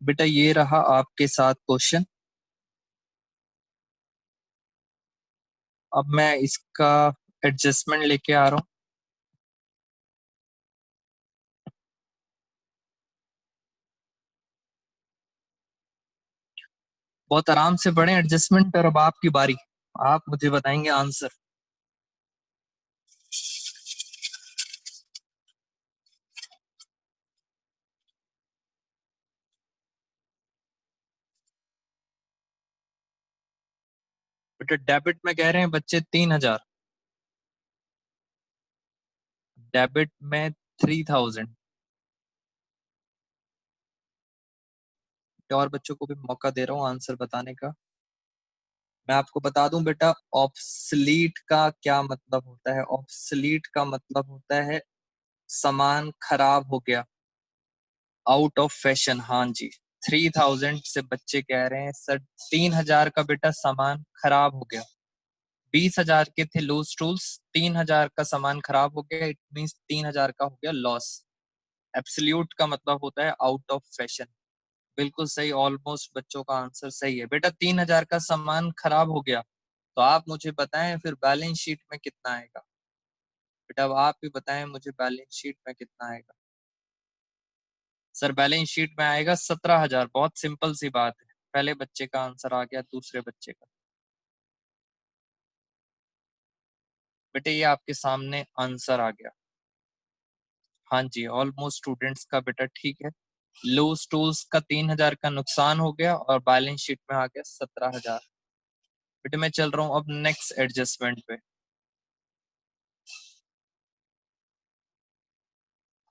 बेटा ये रहा आपके साथ क्वेश्चन। अब मैं इसका एडजस्टमेंट लेके आ रहा हूँ। बहुत आराम से पढ़ें एडजस्टमेंट। और अब आपकी बारी, आप मुझे बताएंगे आंसर। बेटा डेबिट में कह रहे हैं बच्चे 3,000, डेबिट में 3,000। और बच्चों को भी मौका दे रहा हूँ आंसर बताने का। मैं आपको बता दूं बेटा, ऑब्सलीट का क्या मतलब होता है। ऑब्सलीट का मतलब होता है सामान खराब हो गया, आउट ऑफ फैशन। हाँ जी, 3,000 से बच्चे कह रहे हैं सर 3,000 का बेटा सामान खराब हो गया। 20,000 के थे लूज टूल्स, 3,000 का सामान खराब हो गया, इट मीन्स 3,000 का हो गया लॉस। एब्सोल्यूट का मतलब होता है आउट ऑफ फैशन। बिल्कुल सही, ऑलमोस्ट बच्चों का आंसर सही है। बेटा 3,000 का सामान खराब हो गया, तो आप मुझे बताएं फिर बैलेंस शीट में कितना आएगा। बेटा अब आप भी बताएं मुझे बैलेंस शीट में कितना आएगा। सर बैलेंस शीट में आएगा 17,000। बहुत सिंपल सी बात है, पहले बच्चे का आंसर आ गया, दूसरे बच्चे का। बेटे ये आपके सामने आंसर आ गया। हाँ जी, ऑलमोस्ट स्टूडेंट्स का बेटा ठीक है। लूज टूल्स का 3,000 का नुकसान हो गया और बैलेंस शीट में आ गया 17,000। बेटे मैं चल रहा हूँ अब नेक्स्ट एडजस्टमेंट पे।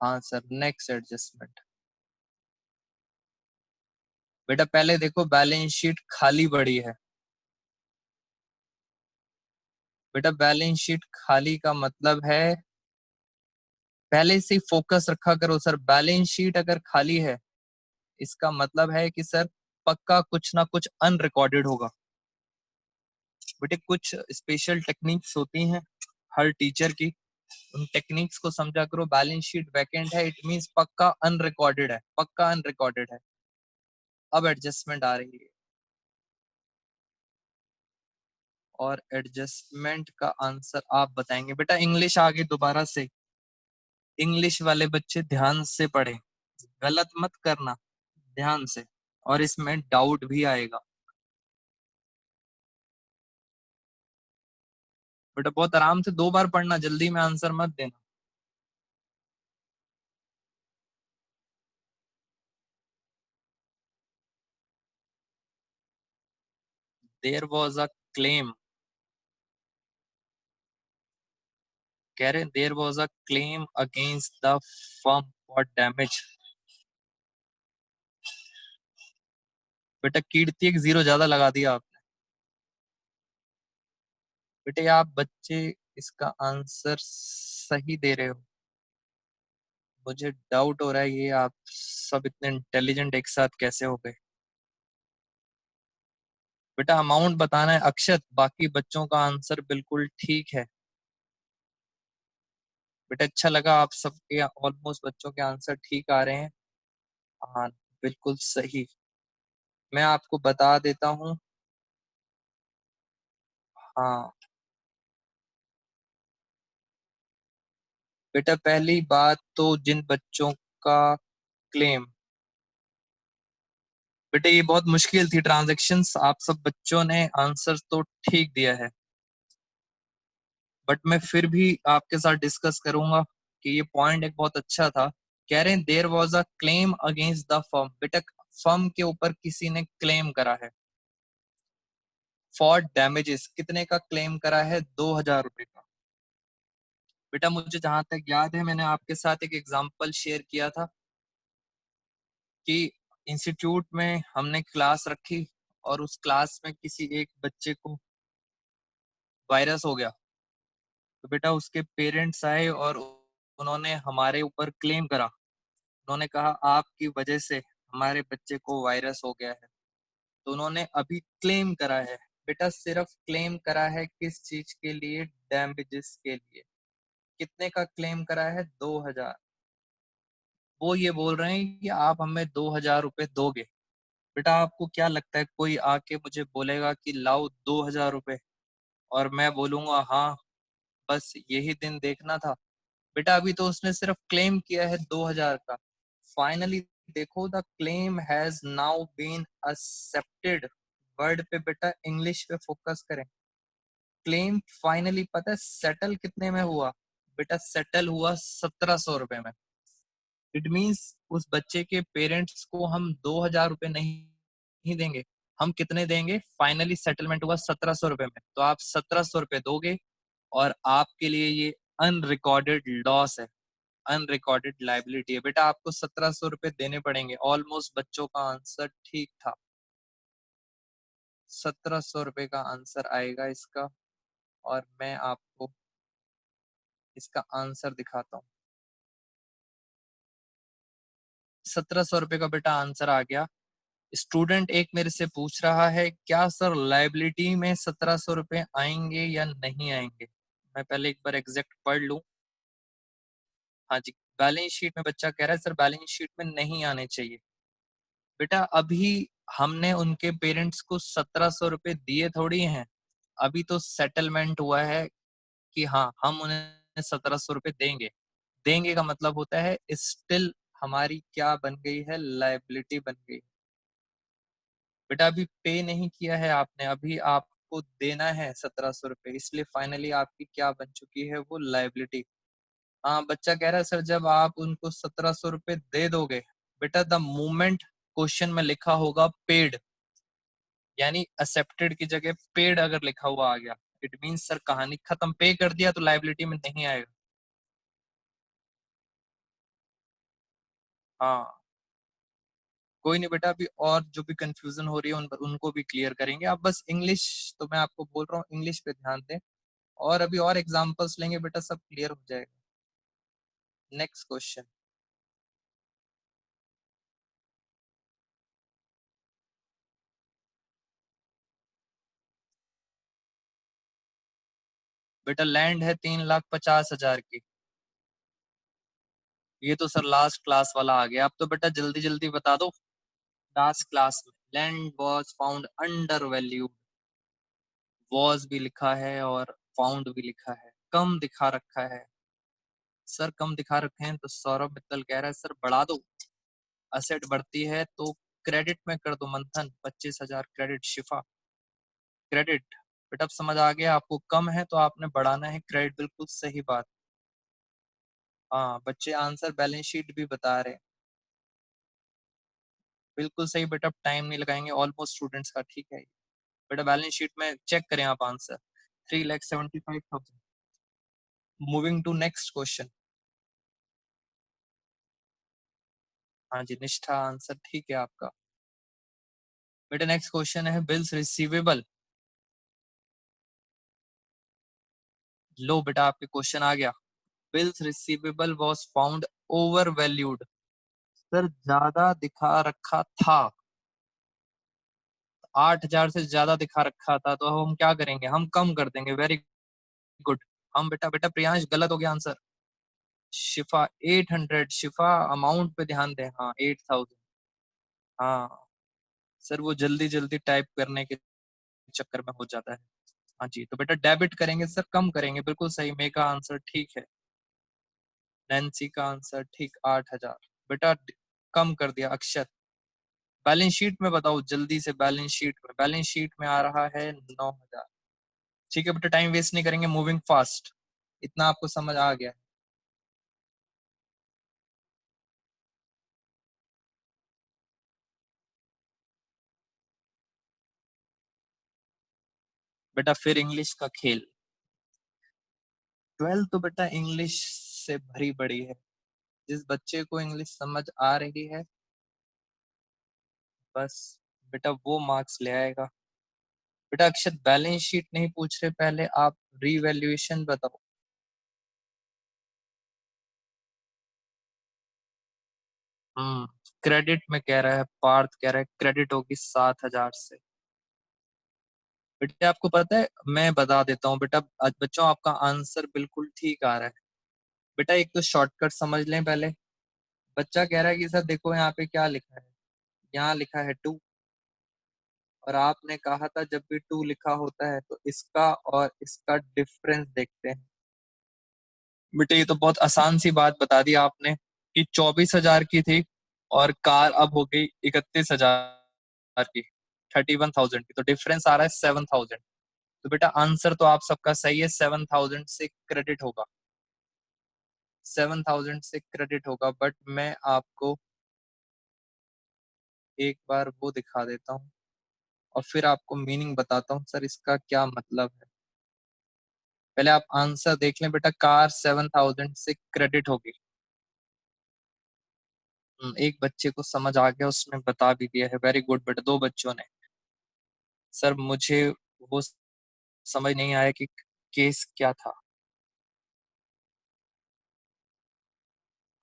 हाँ सर, नेक्स्ट एडजस्टमेंट। बेटा पहले देखो बैलेंस शीट खाली पड़ी है। बेटा बैलेंस शीट खाली का मतलब है, पहले से ही फोकस रखा करो सर। बैलेंस शीट अगर खाली है इसका मतलब है कि सर पक्का कुछ ना कुछ अनरिकॉर्डेड होगा। बेटे कुछ स्पेशल टेक्निक्स होती हैं हर टीचर की, उन टेक्निक्स को समझा करो। बैलेंस शीट वैकेंट है, इट मींस पक्का अनरिकॉर्डेड है, पक्का अनरिकॉर्डेड है। अब एडजस्टमेंट आ रही है, और एडजस्टमेंट का आंसर आप बताएंगे। बेटा इंग्लिश आ गई दोबारा से। इंग्लिश वाले बच्चे ध्यान से पढ़े, गलत मत करना, ध्यान से। और इसमें डाउट भी आएगा। बेटा बहुत आराम से 2 बार पढ़ना, जल्दी में आंसर मत देना। देयर वॉज अ क्लेम, कह रहे there was a claim against the firm for damage. बेटा कीर्ति एक जीरो ज्यादा लगा दिया आपने। बेटे आप बच्चे इसका आंसर सही दे रहे हो, मुझे डाउट हो रहा है ये आप सब इतने इंटेलिजेंट एक साथ कैसे हो गए। बेटा अमाउंट बताना है अक्षत, बाकी बच्चों का आंसर बिल्कुल ठीक है। बेटा अच्छा लगा, आप सबके ऑलमोस्ट बच्चों के आंसर ठीक आ रहे हैं। हाँ बिल्कुल सही। मैं आपको बता देता हूँ। हाँ बेटा पहली बात तो जिन बच्चों का क्लेम, बेटा ये बहुत मुश्किल थी ट्रांजैक्शंस, आप सब बच्चों ने आंसर तो ठीक दिया है, बट मैं फिर भी आपके साथ डिस्कस करूंगा कि ये पॉइंट एक बहुत अच्छा था। कह रहे हैं there was a claim against the firm. बेटा फर्म के ऊपर किसी ने क्लेम करा है फॉर डैमेजेस। कितने का क्लेम करा है? 2,000 रुपए का। बेटा मुझे जहां तक याद है मैंने आपके साथ एक एग्जांपल शेयर किया था कि इंस्टीट्यूट में हमने क्लास रखी और उस क्लास में किसी एक बच्चे को वायरस हो गया। तो बेटा उसके पेरेंट्स आए और उन्होंने हमारे ऊपर क्लेम करा। उन्होंने कहा आपकी वजह से हमारे बच्चे को वायरस हो गया है। तो उन्होंने अभी क्लेम करा है। बेटा सिर्फ क्लेम करा है किस चीज के लिए? डैमेजेस के लिए। कितने का क्लेम करा है? 2,000। वो ये बोल रहे हैं कि आप हमें 2,000 रुपए दोगे। बेटा आपको क्या लगता है कोई आके मुझे बोलेगा कि लाओ 2,000 रुपए और मैं बोलूंगा हाँ बस यही दिन देखना था? बेटा अभी तो उसने सिर्फ क्लेम किया है 2,000 का। फाइनली देखो the claim has now been accepted. Word पे बेटा इंग्लिश पे फोकस करें। क्लेम फाइनली पता है सेटल कितने में हुआ? बेटा सेटल हुआ 1,700 रुपए में। इट मीन्स उस बच्चे के पेरेंट्स को हम 2,000 रुपए नहीं देंगे, हम कितने देंगे? फाइनली सेटलमेंट हुआ 1,700 रुपए में, तो आप 1,700 रुपए दोगे और आपके लिए ये अनरिकॉर्डेड लॉस है, अनरिकॉर्डेड लाइबिलिटी है। बेटा आपको 1,700 रुपए देने पड़ेंगे। ऑलमोस्ट बच्चों का आंसर ठीक था, 1,700 रुपए का आंसर आएगा इसका। और मैं आपको इसका आंसर दिखाता हूँ। 1,700 रुपए का बेटा आंसर आ गया। स्टूडेंट एक मेरे से पूछ रहा है क्या सर लाइबिलिटी में 1,700 रुपए आएंगे या नहीं आएंगे? मैं पहले एक बार एग्जैक्ट पढ़ लूं। हाँ जी, बैलेंस शीट में बच्चा कह रहा है सर बैलेंस शीट में नहीं आने चाहिए। बेटा अभी हमने उनके पेरेंट्स को 1,700 रुपए दिए थोड़ी हैं, अभी तो सेटलमेंट हुआ है कि हाँ हम उन्हें 1,700 रुपए देंगे। देंगे का मतलब होता है स्टिल हमारी क्या बन गई है? लाइबिलिटी बन गई। बेटा अभी पे नहीं किया है आपने, अभी आपको देना है 1,700 रुपए, इसलिए फाइनली आपकी क्या बन चुकी है? वो लाइबिलिटी। हाँ बच्चा कह रहा है सर जब आप उनको 1,700 रुपए दे दोगे, बेटा द मोमेंट क्वेश्चन में लिखा होगा पेड, यानी एक्सेप्टेड की जगह पेड अगर लिखा हुआ आ गया, इट मीन सर कहानी खत्म। पे कर दिया तो लाइबिलिटी में नहीं आएगा। हाँ कोई नहीं बेटा, अभी और जो भी कंफ्यूजन हो रही है उनको भी क्लियर करेंगे। आप बस इंग्लिश, तो मैं आपको बोल रहा हूँ इंग्लिश पे ध्यान दें, और अभी और एग्जांपल्स लेंगे बेटा, सब क्लियर हो जाएगा। Next question. बेटा लैंड है 3,50,000 की। ये तो सर लास्ट क्लास वाला आ गया, अब तो बेटा जल्दी जल्दी बता दो। लास्ट क्लास में land was found under valued, was भी लिखा है और फाउंड भी लिखा है, कम दिखा रखा है। सर कम दिखा रखे हैं तो सौरभ मित्तल कह रहा है सर बढ़ा दो, असेट बढ़ती है तो क्रेडिट में कर दो मंथन, 25,000 क्रेडिट। शिफा क्रेडिट। बेटा अब समझ आ गया, आपको कम है तो आपने बढ़ाना है क्रेडिट, बिल्कुल सही बात। हाँ बच्चे आंसर बैलेंस शीट भी बता रहे हैं, बिल्कुल सही बेटा, टाइम नहीं लगाएंगे, ऑलमोस्ट स्टूडेंट्स का ठीक है। बेटा बैलेंस शीट में चेक करें आप answer, 3,75,000। Moving to next question. हाँ जी निष्ठा आंसर ठीक है आपका। बेटा नेक्स्ट क्वेश्चन है बिल्स रिसीवेबल। लो बेटा आपके क्वेश्चन आ गया। Bills receivable was found over valued. Sir ज्यादा दिखा रखा था, 8,000 से ज्यादा दिखा रखा था, तो हम क्या करेंगे? हम कम कर देंगे। Very good. हम बेटा बेटा प्रियांश गलत हो गया आंसर। शिफा 800। शिफा अमाउंट पे ध्यान दें, हाँ 8,000। हाँ सर वो जल्दी जल्दी टाइप करने के चक्कर में हो जाता है। हाँ जी तो बेटा डेबिट करेंगे सर, कम करेंगे, बिल्कुल सही। मे का आंसर ठीक है। नैन्सी का आंसर ठीक, 8,000। बेटा कम कर दिया अक्षत। बैलेंस शीट में बताओ जल्दी से, बैलेंस शीट में, बैलेंस शीट में आ रहा है 9,000। ठीक है बेटा टाइम वेस्ट नहीं करेंगे, मूविंग फास्ट। इतना आपको समझ आ गया है। बेटा फिर इंग्लिश का खेल। 12 तो बेटा इंग्लिश से भरी पड़ी है, जिस बच्चे को इंग्लिश समझ आ रही है बस बेटा वो मार्क्स ले आएगा। बेटा अक्षत बैलेंस शीट नहीं पूछ रहे, पहले आप रीवैल्यूएशन बताओ। क्रेडिट में कह रहा है, पार्थ कह रहा है क्रेडिट होगी 7,000 से। बेटा आपको पता है, मैं बता देता हूँ बेटा, आज बच्चों आपका आंसर बिल्कुल ठीक आ रहा है। बेटा एक तो शॉर्टकट समझ लें पहले। बच्चा कह रहा है कि सर देखो यहाँ पे क्या लिखा है, यहाँ लिखा है 2, और आपने कहा था जब भी 2 लिखा होता है तो इसका और इसका डिफरेंस देखते हैं। बेटे ये तो बहुत आसान सी बात बता दी आपने कि 24,000 की थी और कार अब हो गई 31,000 की, 31,000 की, तो डिफरेंस आ रहा है 7,000। तो बेटा आंसर तो आप सबका सही है, 7,000 से क्रेडिट होगा, 7,000 से क्रेडिट होगा। बट मैं आपको एक बार वो दिखा देता हूँ और फिर आपको मीनिंग बताता हूँ सर इसका क्या मतलब है। पहले आप आंसर देख लें बेटा, कार 7,000 से क्रेडिट होगी। एक बच्चे को समझ आ गया, उसने बता भी दिया है, वेरी गुड बेटा, 2 बच्चों ने। सर मुझे वो समझ नहीं आया कि केस क्या था।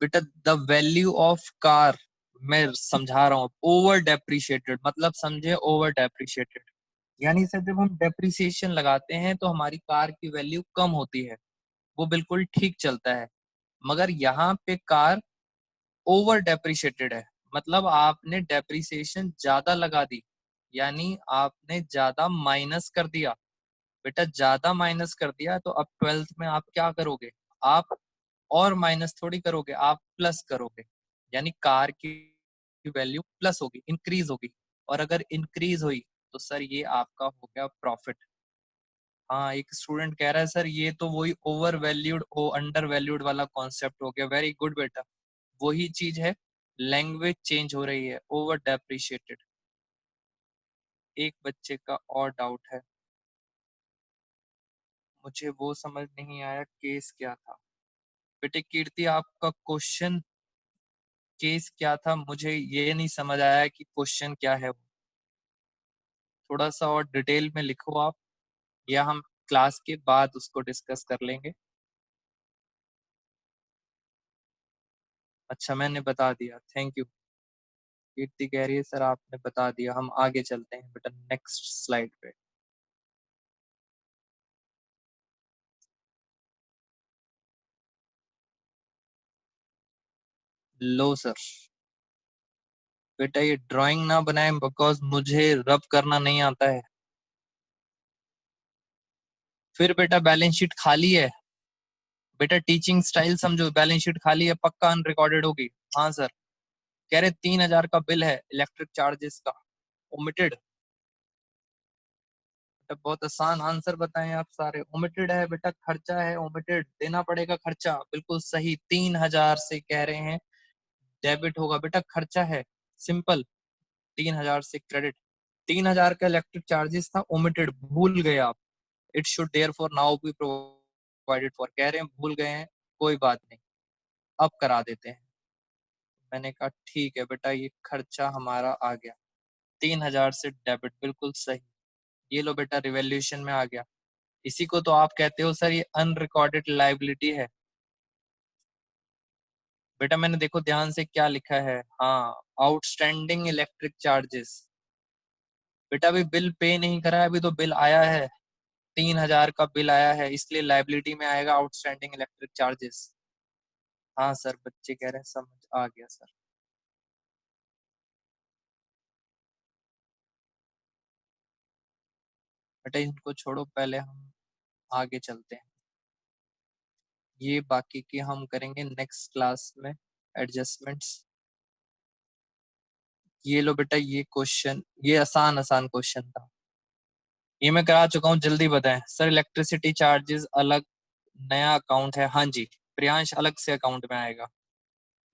बेटा द वैल्यू ऑफ कार, मैं समझा रहा हूँ, ओवर डेप्रिशिएटेड, मतलब समझे ओवर डेप्रिशिएटेड, यानी सर जब हम डेप्रिसिएशन लगाते हैं तो हमारी कार की वैल्यू कम होती है, वो बिल्कुल ठीक चलता है। मगर यहाँ पे कार ओवर डेप्रिशिएटेड है, मतलब आपने डेप्रिसिएशन ज्यादा लगा दी, यानी आपने ज्यादा माइनस कर दिया। बेटा ज्यादा माइनस कर दिया तो अब 12th में आप क्या करोगे, आप और माइनस थोड़ी करोगे, आप प्लस करोगे, यानी कार की वैल्यू प्लस होगी, इंक्रीज होगी। और अगर इंक्रीज हुई तो सर ये आपका हो गया प्रॉफिट। हाँ, एक स्टूडेंट कह रहा है सर ये तो वही ओवर वैल्यूड ओ अंडर वैल्यूड वाला कॉन्सेप्ट हो गया। वेरी गुड बेटा, वही चीज है, लैंग्वेज चेंज हो रही है, ओवर डेप्रिशिएटेड। एक बच्चे का और डाउट है, मुझे वो समझ नहीं आया केस क्या था। बेटे कीर्ति आपका क्वेश्चन केस क्या था, मुझे ये नहीं समझ आया कि क्वेश्चन क्या है। थोड़ा सा और डिटेल में लिखो आप, या हम क्लास के बाद उसको डिस्कस कर लेंगे। अच्छा मैंने बता दिया, थैंक यू। कीर्ति कह रही है सर आपने बता दिया, हम आगे चलते हैं बेटा नेक्स्ट स्लाइड पे। लो सर, बेटा ये ड्राइंग ना बनाए बिकॉज मुझे रब करना नहीं आता है। फिर बेटा बैलेंस शीट खाली है, बेटा टीचिंग स्टाइल समझो, बैलेंस शीट खाली है पक्का अनरिकॉर्डेड होगी। हाँ सर, कह रहे 3,000 का बिल है इलेक्ट्रिक चार्जेस का, ओमिटेड। बेटा बहुत आसान आंसर बताएं आप सारे, ओमिटेड है बेटा, खर्चा है, ओमिटेड, देना पड़ेगा खर्चा, बिल्कुल सही। 3,000 से कह रहे हैं डेबिट होगा, बेटा खर्चा है, सिंपल। 3,000 से क्रेडिट, 3,000 का इलेक्ट्रिक चार्जेस था, ओमिटेड, भूल गए आप। It should there for now be provided for, कह रहे हैं भूल गए हैं, कोई बात नहीं, अब करा देते हैं। मैंने कहा ठीक है बेटा, ये खर्चा हमारा आ गया, 3,000 से डेबिट, बिल्कुल सही। ये लो बेटा रिवैल्यूएशन में आ गया। इसी को तो आप कहते हो सर ये अनरिकॉर्डेड लाइबिलिटी है। बेटा मैंने देखो ध्यान से क्या लिखा है, हाँ, आउटस्टैंडिंग इलेक्ट्रिक चार्जेस। बेटा अभी बिल पे नहीं करा है, अभी तो बिल आया है, 3,000 का बिल आया है, इसलिए लाइबिलिटी में आएगा आउटस्टैंडिंग इलेक्ट्रिक चार्जेस। हाँ सर, बच्चे कह रहे हैं समझ आ गया सर। बेटा इनको छोड़ो, पहले हम आगे चलते हैं, ये बाकी की हम करेंगे नेक्स्ट क्लास में एडजस्टमेंट्स। ये लो बेटा, ये क्वेश्चन, ये आसान आसान क्वेश्चन था, ये मैं करा चुका हूँ, जल्दी बताएं सर। इलेक्ट्रिसिटी चार्जेस अलग नया अकाउंट है, हाँ जी, प्रियांश अलग से अकाउंट में आएगा।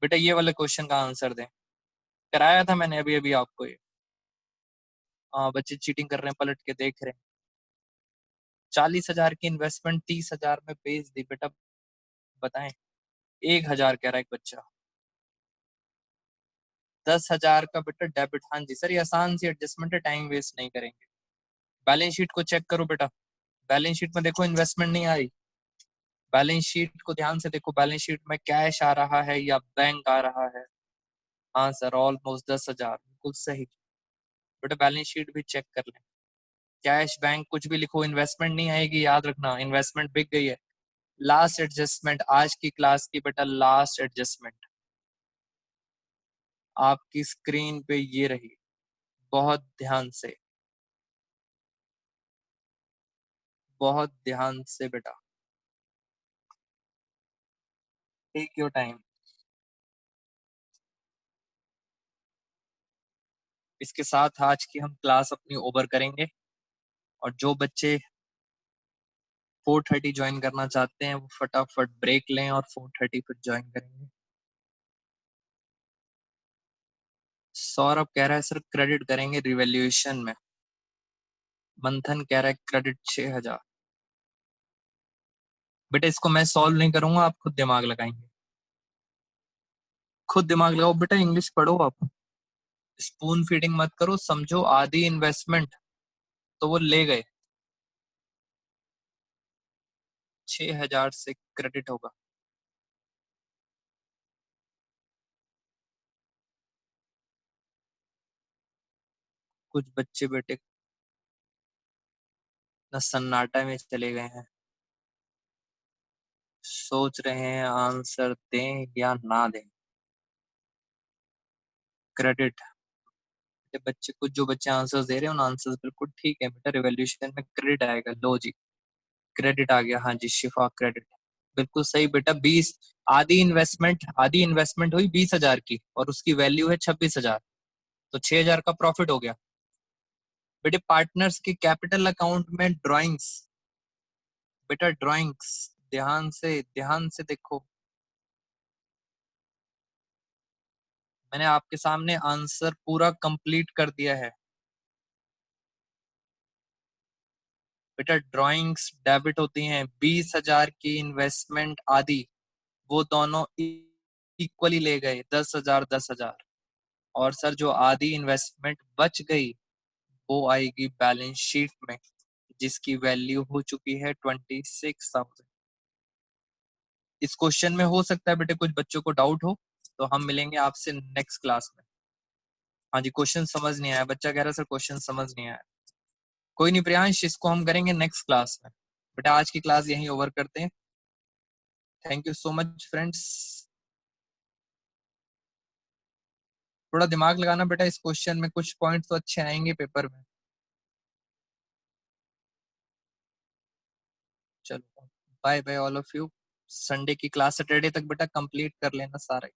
बेटा ये वाले क्वेश्चन का आंसर दें, कराया था मैंने अभी अभी आपको ये। हाँ बच्चे चीटिंग कर रहे हैं, पलट के देख रहे हैं। 40,000 की इन्वेस्टमेंट 30,000 में बेच दी, बेटा बताएं। 1,000 कह रहा है एक बच्चा। 10,000 का बेटा डेबिट, हाँ जी सर, ये आसान सी एडजस्टमेंट है, टाइम वेस्ट नहीं करेंगे। बैलेंस शीट को चेक करो बेटा, बैलेंस शीट में देखो इन्वेस्टमेंट नहीं आई, बैलेंस शीट को ध्यान से देखो, बैलेंस शीट में कैश आ रहा है या बैंक आ रहा है। हाँ सर, ऑलमोस्ट 10,000, बिल्कुल सही। बेटा बैलेंस शीट भी चेक कर लें, कैश बैंक कुछ भी लिखो, इन्वेस्टमेंट नहीं आएगी, याद रखना, इन्वेस्टमेंट बिक गई है। लास्ट एडजस्टमेंट आज की क्लास की बेटा, लास्ट एडजस्टमेंट आपकी स्क्रीन पे ये रही, बहुत ध्यान से। बहुत ध्यान से बेटा, टेक योर टाइम। इसके साथ आज की हम क्लास अपनी ओवर करेंगे, और जो बच्चे 4:30 ज्वाइन करना चाहते हैं वो फटाफट ब्रेक लें और 4:30 फिर ज्वाइन करेंगे। सौरभ कह रहा है सर क्रेडिट करेंगे रिवैल्यूएशन में। मंथन कह रहा है क्रेडिट 6,000। बेटा इसको मैं सॉल्व नहीं करूंगा, आप खुद दिमाग लगाएंगे। खुद दिमाग लगाओ बेटा, इंग्लिश पढ़ो आप। स्पून फीडिंग मत करो, समझो आधी इन्वेस्टमेंट तो वो ले गए, 6,000 से क्रेडिट होगा। कुछ बच्चे बेटे न सन्नाटा में चले गए हैं, सोच रहे हैं आंसर दें या ना दें। क्रेडिट, बच्चे कुछ जो बच्चे आंसर दे रहे हैं उन आंसर बिल्कुल ठीक है बेटा, रिवॉल्यूशन में क्रेडिट आएगा। लो जी, क्रेडिट आ गया। हाँ जी शिफा, क्रेडिट बिल्कुल सही बेटा। 20, आधी इन्वेस्टमेंट हुई 20,000 की और उसकी वैल्यू है 26,000, तो 6,000 का प्रॉफिट हो गया। बेटे पार्टनर्स के कैपिटल अकाउंट में ड्राइंग्स, बेटा ड्राइंग्स ध्यान से देखो। मैंने आपके सामने आंसर पूरा कंप्लीट कर दिया है बेटा। ड्राइंग्स डेबिट होती हैं, 20,000 की इन्वेस्टमेंट आदि, वो दोनों इक्वली ले गए, 10,000 10,000। और सर जो आधी इन्वेस्टमेंट बच गई वो आएगी बैलेंस शीट में, जिसकी वैल्यू हो चुकी है 26,000। इस क्वेश्चन में हो सकता है बेटे कुछ बच्चों को डाउट हो, तो हम मिलेंगे आपसे नेक्स्ट क्लास में। हाँ जी, क्वेश्चन समझ नहीं आया, बच्चा कह रहा है सर क्वेश्चन समझ नहीं आया। कोई नहीं प्रियांश, इसको हम करेंगे नेक्स्ट क्लास में। बेटा आज की क्लास यहीं ओवर करते हैं। Thank you so much friends. थोड़ा दिमाग लगाना बेटा, इस क्वेश्चन में कुछ पॉइंट्स तो अच्छे आएंगे पेपर में। चलो bye bye all of you. Sunday की क्लास सैटरडे तक बेटा कंप्लीट कर लेना सारा।